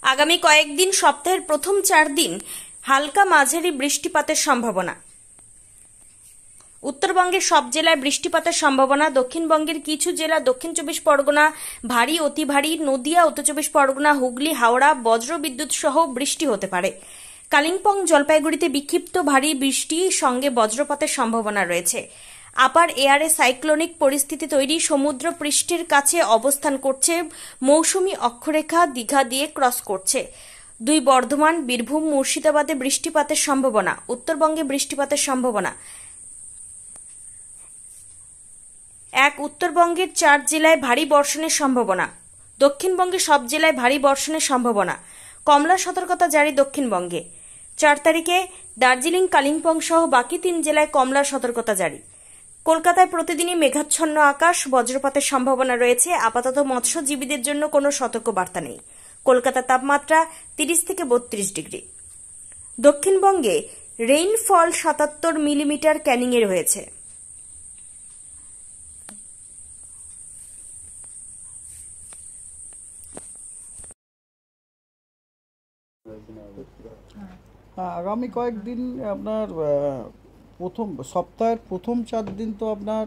আগামী কয়েকদিন সপ্তাহের প্রথম 4 দিন হালকা মাঝারি বৃষ্টিপাতের সম্ভাবনা। উত্তরবঙ্গের সব জেলায় বৃষ্টিপাতের সম্ভাবনা। দক্ষিণবঙ্গের কিছু জেলা, দক্ষিণ 24 পরগনা, ভারী অতি ভারী, নদিয়া, উত্তর 24 পরগনা, হুগলি, হাওড়া বজ্র বিদ্যুৎ সহ বৃষ্টি হতে পারে। কালিম্পং, জলপাইগুড়িতে বিক্ষিপ্ত ভারী বৃষ্টি সঙ্গে বজ্রপাতের সম্ভাবনা রয়েছে। আপার এয়ারে সাইক্লোনিক পরিস্থিতি তৈরি, সমুদ্র পৃষ্ঠের কাছে অবস্থান করছে, মৌসুমী অক্ষরেখা দীঘা দিয়ে ক্রস করছে। 2 বর্ধমান, বীরভূম, মুর্শিদাবাদে বৃষ্টিপাতের সম্ভাবনা। উত্তরবঙ্গে বৃষ্টিপাতের সম্ভাবনা। 1 উত্তরবঙ্গের 4 জেলায় ভারী বর্ষণের সম্ভাবনা। দক্ষিণবঙ্গের সব জেলায় ভারী বর্ষণের সম্ভাবনা। কমলা সতর্কতা জারি দক্ষিণবঙ্গে। 4 তারিখে দার্জিলিং, কালিম্পং সহ বাকি 3 জেলায় কমলা সতর্কতা জারি। কলকাতায় প্রতিদিনই মেঘাচ্ছন্ন আকাশ, বজ্রপাতের সম্ভাবনা রয়েছে। আপাতত মৎস্যজীবীদের জন্য কোনো সতর্কবার্তা নেই। কলকাতার তাপমাত্রা 30 থেকে 32 ডিগ্রি। দক্ষিণবঙ্গে রেইনফল 77 মিলিমিটার ক্যানিংয়ে রয়েছে। আগামী কয়েকদিন আপনার প্রথম সপ্তাহের প্রথম 4 দিন তো আপনার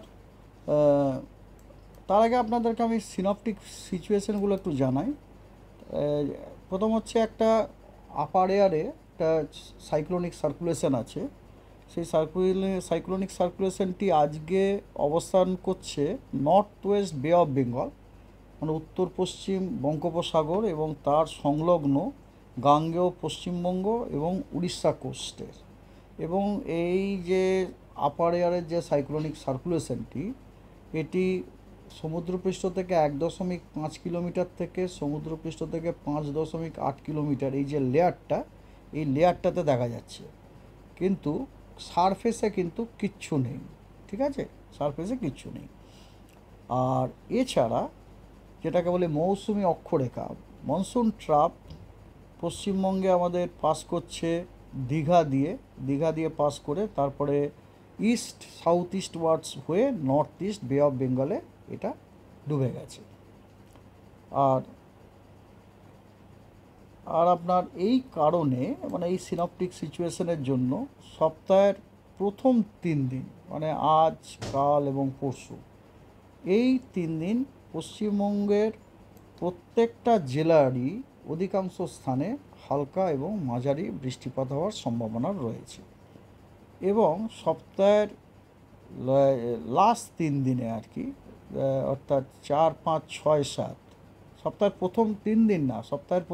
তার আগে আপনাদেরকে আমি সিনপটিক সিচুয়েশনগুলো একটু জানাই। প্রথম হচ্ছে একটা আপার এয়ারে একটা সাইক্লোনিক সার্কুলেশন আছে। সেই সাইক্লোনিক সার্কুলেশনটি আজকে অবস্থান করছে নর্থ ওয়েস্ট বে অফ বেঙ্গল, মানে উত্তর পশ্চিম বঙ্গোপসাগর এবং তার সংলগ্ন গাঙ্গেয় পশ্চিমবঙ্গ এবং উড়িষ্যা কোস্টের। এবং এই যে আপার এয়ারের যে সাইক্লোনিক সার্কুলেশনটি, এটি সমুদ্রপৃষ্ঠ থেকে 1.5 কিলোমিটার থেকে সমুদ্রপৃষ্ঠ থেকে 5.8 কিলোমিটার এই যে লেয়ারটা, এই লেয়ারটাতে দেখা যাচ্ছে, কিন্তু সারফেসে কিন্তু কিচ্ছু নেই। ঠিক আছে, সারফেসে কিচ্ছু নেই। আর এছাড়া যেটাকে বলে মৌসুমি অক্ষরেখা, মনসুন ট্রাপ পশ্চিমবঙ্গে আমাদের পাস করছে দীঘা দিয়ে পাস করে তারপরে ইস্ট সাউথ ইস্ট ওয়ার্ডস হয়ে নর্থ ইস্ট বে অফ বেঙ্গলে এটা ডুবে গেছে। আর আপনার এই কারণে, মানে এই সিনপটিক সিচুয়েশনের জন্য সপ্তাহের প্রথম 3 দিন, মানে আজ, কাল এবং পরশু, এই 3 দিন পশ্চিমবঙ্গের প্রত্যেকটা জেলারই অধিকাংশ স্থানে হালকা এবং মাঝারি বৃষ্টিপাত হওয়ার সম্ভাবনা রয়েছে। এবং সপ্তাহের লাস্ট 3 দিনে আর কি, অর্থাৎ 4, 5, 6, 7, সপ্তাহের প্রথম 3 দিন না, সপ্তাহের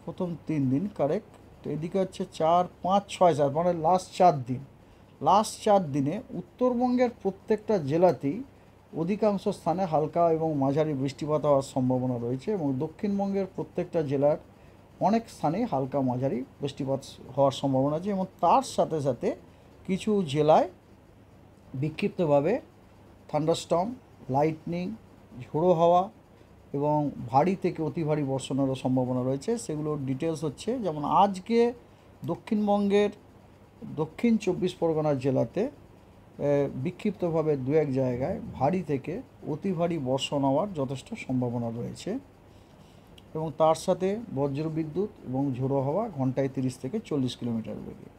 প্রথম 3 দিন কারেক্ট। এদিকে হচ্ছে 4, 5, 6, 7, মানে লাস্ট 4 দিনে উত্তরবঙ্গের প্রত্যেকটা জেলাতেই অধিকাংশ স্থানে হালকা এবং মাঝারি বৃষ্টিপাত হওয়ার সম্ভাবনা রয়েছে। এবং দক্ষিণবঙ্গের প্রত্যেকটা জেলার অনেক স্থানে হালকা মাঝারি বৃষ্টিপাত হওয়ার সম্ভাবনা আছে। এবং তার সাথে সাথে কিছু জেলায় বিক্ষিপ্তভাবে থান্ডারস্টর্ম, লাইটনিং, ঝোড়ো হাওয়া এবং ভারী থেকে অতি ভারী বর্ষণেরও সম্ভাবনা রয়েছে। সেগুলোর ডিটেলস হচ্ছে, যেমন আজকে দক্ষিণবঙ্গের দক্ষিণ 24 পরগনা জেলাতে বিক্ষিপ্তভাবে 2-1 জায়গায় ভারী থেকে অতি ভারী বর্ষণ হওয়ার যথেষ্ট সম্ভাবনা রয়েছে। এবং তার সাথে বজ্রবিদ্যুৎ এবং ঝোড়ো হাওয়া ঘন্টায় 30 থেকে 40 কিলোমিটার বেগে।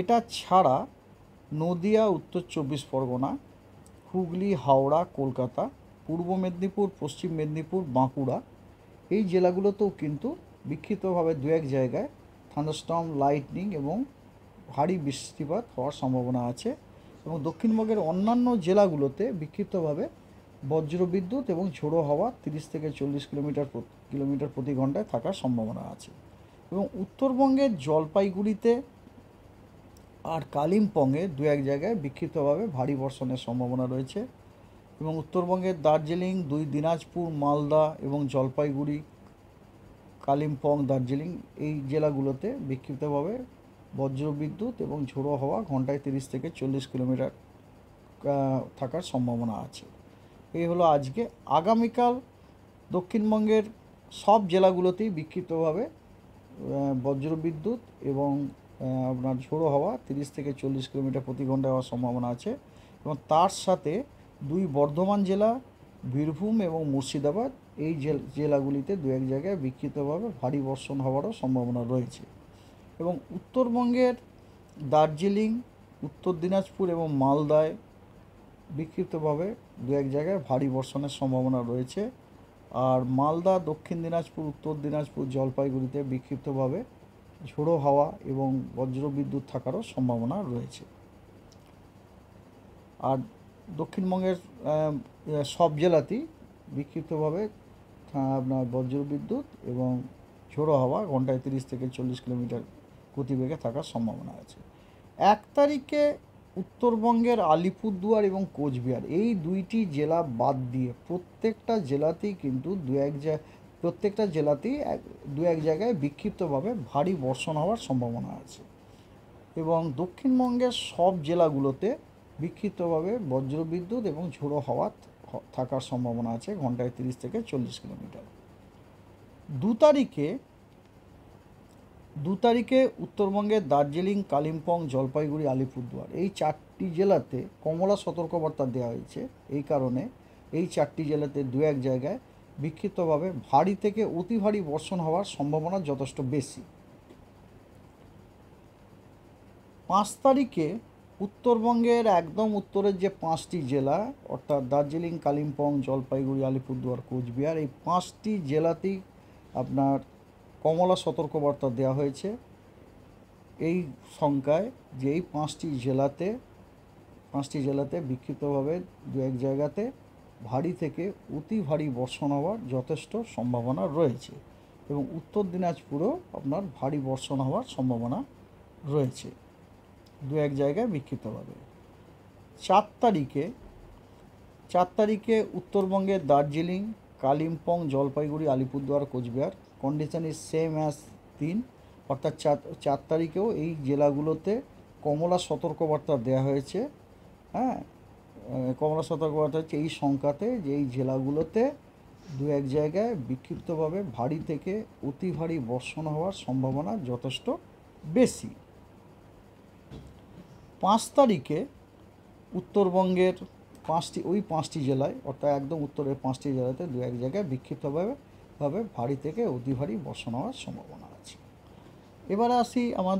এটা ছাড়া নদিয়া, উত্তর 24 পরগনা, হুগলি, হাওড়া, কলকাতা, পূর্ব মেদিনীপুর, পশ্চিম মেদিনীপুর, বাঁকুড়া, এই জেলাগুলোতেও কিন্তু বিক্ষিপ্তভাবে 2-1 জায়গায় থান্ডারস্টর্ম, লাইটনিং এবং ভারী বৃষ্টিপাত হওয়ার সম্ভাবনা আছে। এবং দক্ষিণবঙ্গের অন্যান্য জেলাগুলোতে বিক্ষিপ্তভাবে বজ্রবিদ্যুৎ এবং ঝোড়ো হাওয়া 30 থেকে 40 কিলোমিটার প্রতি ঘন্টায় থাকার সম্ভাবনা আছে। এবং উত্তরবঙ্গের জলপাইগুড়িতে আর কালিম্পংয়ে 2-1 জায়গায় বিক্ষিপ্তভাবে ভারী বর্ষণের সম্ভাবনা রয়েছে। এবং উত্তরবঙ্গের দার্জিলিং, 2 দিনাজপুর, মালদা এবং জলপাইগুড়ি, কালিম্পং, দার্জিলিং এই জেলাগুলোতে বিক্ষিপ্তভাবে বজ্রবিদ্যুৎ এবং ঝোড়ো হাওয়া ঘন্টায় 30 থেকে 40 কিলোমিটার থাকার সম্ভাবনা আছে। এই হলো আজকে। আগামীকাল দক্ষিণবঙ্গের সব জেলাগুলোতেই বিক্ষিপ্তভাবে বজ্রবিদ্যুৎ এবং আপনার ঝোড়ো হাওয়া 30 থেকে 40 কিলোমিটার প্রতি ঘন্টায় হওয়ার সম্ভাবনা আছে। এবং তার সাথে 2 বর্ধমান জেলা, বীরভূম এবং মুর্শিদাবাদ এই জেলাগুলিতে দু এক জায়গায় বিক্ষিপ্তভাবে ভারী বর্ষণ হওয়ারও সম্ভাবনা রয়েছে। এবং উত্তরবঙ্গের দার্জিলিং, উত্তর দিনাজপুর এবং মালদায় বিক্ষিপ্তভাবে দু এক জায়গায় ভারী বর্ষণের সম্ভাবনা রয়েছে। আর মালদা, দক্ষিণ দিনাজপুর, উত্তর দিনাজপুর, জলপাইগুড়িতে বিক্ষিপ্তভাবে ঝোড়ো হাওয়া এবং বজ্রবিদ্যুৎ থাকারও সম্ভাবনা রয়েছে। আর দক্ষিণবঙ্গের সব জেলাতেই বিক্ষিপ্তভাবে আপনার বজ্রবিদ্যুৎ এবং ঝোড়ো হাওয়া ঘন্টায় 30 থেকে 40 কিলোমিটার গতিবেগে থাকার সম্ভাবনা আছে। 1 তারিখে উত্তরবঙ্গের আলিপুরদুয়ার এবং কোচবিহার এই দুইটি জেলা বাদ দিয়ে প্রত্যেকটা জেলাতেই কিন্তু প্রত্যেকটা জেলাতেই দু এক জায়গায় বিক্ষিপ্তভাবে ভারী বর্ষণ হওয়ার সম্ভাবনা আছে। এবং দক্ষিণবঙ্গের সব জেলাগুলোতে বিক্ষিপ্তভাবে বজ্রবিদ্যুৎ এবং ঝোড়ো হাওয়া থাকার সম্ভাবনা আছে ঘন্টায় 30 থেকে 40 কিলোমিটার। 2 তারিখে উত্তরবঙ্গের দার্জিলিং, কালিম্পং, জলপাইগুড়ি, আলিপুরদুয়ার এই 4টি জেলাতে কমলা সতর্কবার্তা দেওয়া হয়েছে। এই কারণে এই 4টি জেলাতে দু এক জায়গায় বিক্ষিপ্তভাবে ভারী থেকে অতি ভারী বর্ষণ হওয়ার সম্ভাবনা যথেষ্ট বেশি। 5 তারিখে উত্তরবঙ্গের একদম উত্তরের যে 5টি জেলা অর্থাৎ দার্জিলিং, কালিম্পং, জলপাইগুড়ি, আলিপুরদুয়ার, কোচবিহার এই 5টি জেলাতেই আপনার কমলা সতর্কবার্তা দেওয়া হয়েছে। এই সংখ্যায় যে এই 5টি জেলাতে বিক্ষিপ্তভাবে দু এক জায়গাতে ভারী থেকে অতি ভারী বর্ষণ হওয়ার যথেষ্ট সম্ভাবনা রয়েছে। এবং উত্তর দিনাজপুরেও আপনার ভারী বর্ষণ হওয়ার সম্ভাবনা রয়েছে দু এক জায়গায় বিক্ষিপ্তভাবে। 4 তারিখে উত্তরবঙ্গের Darjeeling, Kalimpong, Jalpaiguri, Alipurduar, Cooch Behar condition is same as 3 অর্থাৎ 4 তারিখেও এই জেলাগুলোতে কমলা সতর্কবার্তা দেওয়া হয়েছে। কমলা সতর্কবার্তা হচ্ছে এই সংখ্যাতে যে এই জেলাগুলোতে দু এক জায়গায় বিক্ষিপ্তভাবে ভারী থেকে অতি ভারী বর্ষণ হওয়ার সম্ভাবনা যথেষ্ট বেশি। 5 তারিখে উত্তরবঙ্গের 5টি জেলায় অর্থাৎ একদম উত্তরের 5টি জেলাতে দু এক জায়গায় বিক্ষিপ্তভাবে ভারী থেকে অতি ভারী বর্ষণ হওয়ার সম্ভাবনা আছে। এবারে আসি আমাদের